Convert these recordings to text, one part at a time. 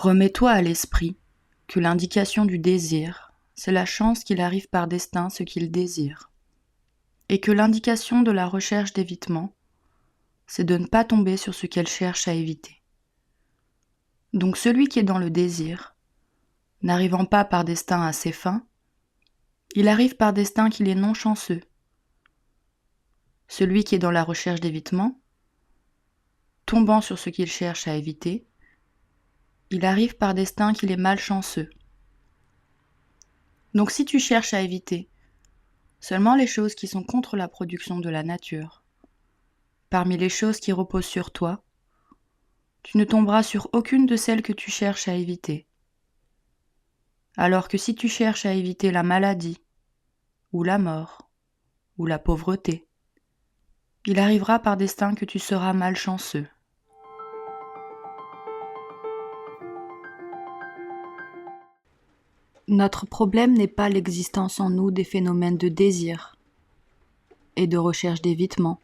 Remets-toi à l'esprit que l'indication du désir, c'est la chance qu'il arrive par destin ce qu'il désire, et que l'indication de la recherche d'évitement, c'est de ne pas tomber sur ce qu'elle cherche à éviter. Donc celui qui est dans le désir, n'arrivant pas par destin à ses fins, il arrive par destin qu'il est non chanceux. Celui qui est dans la recherche d'évitement, tombant sur ce qu'il cherche à éviter, il arrive par destin qu'il est malchanceux. Donc si tu cherches à éviter seulement les choses qui sont contre la production de la nature, parmi les choses qui reposent sur toi, tu ne tomberas sur aucune de celles que tu cherches à éviter. Alors que si tu cherches à éviter la maladie, ou la mort, ou la pauvreté, il arrivera par destin que tu seras malchanceux. Notre problème n'est pas l'existence en nous des phénomènes de désir et de recherche d'évitement,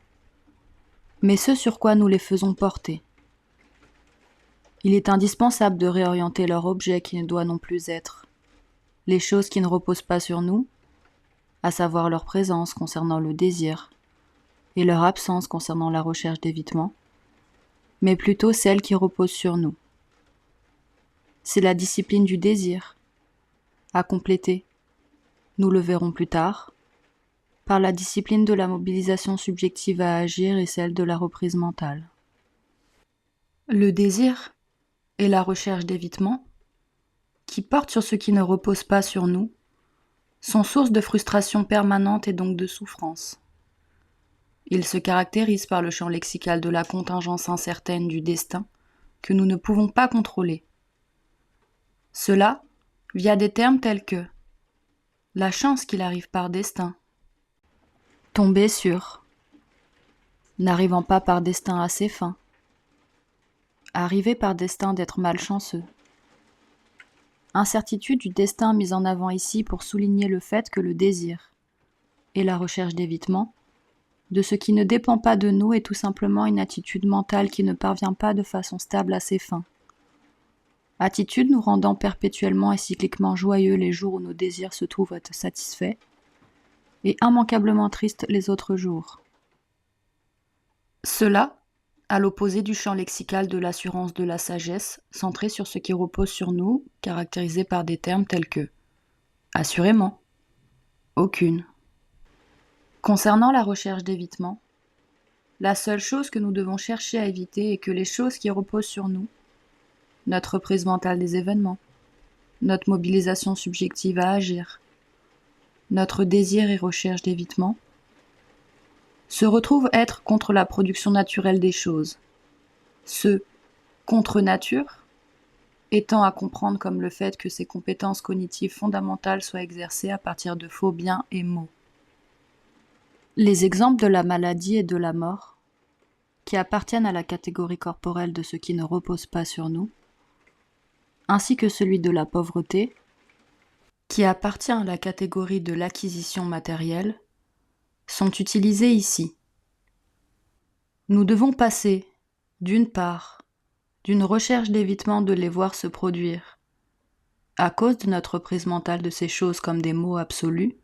mais ce sur quoi nous les faisons porter. Il est indispensable de réorienter leur objet qui ne doit non plus être les choses qui ne reposent pas sur nous, à savoir leur présence concernant le désir et leur absence concernant la recherche d'évitement, mais plutôt celles qui reposent sur nous. C'est la discipline du désir à compléter, nous le verrons plus tard, par la discipline de la mobilisation subjective à agir et celle de la reprise mentale. Le désir et la recherche d'évitement, qui portent sur ce qui ne repose pas sur nous, sont source de frustration permanente et donc de souffrance. Ils se caractérisent par le champ lexical de la contingence incertaine du destin que nous ne pouvons pas contrôler. Cela via des termes tels que la chance qu'il arrive par destin, tomber sur, n'arrivant pas par destin à ses fins, arriver par destin d'être malchanceux. Incertitude du destin mise en avant ici pour souligner le fait que le désir et la recherche d'évitement de ce qui ne dépend pas de nous est tout simplement une attitude mentale qui ne parvient pas de façon stable à ses fins. Attitude nous rendant perpétuellement et cycliquement joyeux les jours où nos désirs se trouvent satisfaits et immanquablement tristes les autres jours. Cela, à l'opposé du champ lexical de l'assurance de la sagesse, centré sur ce qui repose sur nous, caractérisé par des termes tels que « assurément »,« aucune ». Concernant la recherche d'évitement, la seule chose que nous devons chercher à éviter est que les choses qui reposent sur nous, notre reprise mentale des événements, notre mobilisation subjective à agir, notre désir et recherche d'évitement, se retrouvent être contre la production naturelle des choses. Ce contre nature étant à comprendre comme le fait que ces compétences cognitives fondamentales soient exercées à partir de faux biens et mots. Les exemples de la maladie et de la mort, qui appartiennent à la catégorie corporelle de ce qui ne repose pas sur nous, ainsi que celui de la pauvreté, qui appartient à la catégorie de l'acquisition matérielle, sont utilisés ici. Nous devons passer, d'une part, d'une recherche d'évitement de les voir se produire, à cause de notre prise mentale de ces choses comme des mots absolus,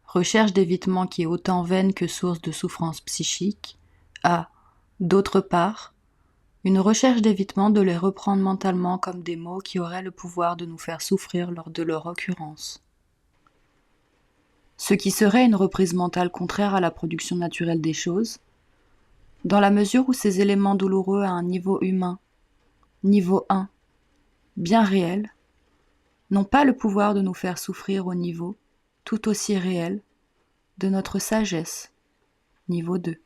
recherche d'évitement qui est autant vaine que source de souffrance psychique, à, d'autre part, une recherche d'évitement de les reprendre mentalement comme des mots qui auraient le pouvoir de nous faire souffrir lors de leur occurrence. Ce qui serait une reprise mentale contraire à la production naturelle des choses, dans la mesure où ces éléments douloureux à un niveau humain, niveau 1, bien réel, n'ont pas le pouvoir de nous faire souffrir au niveau, tout aussi réel, de notre sagesse, niveau 2.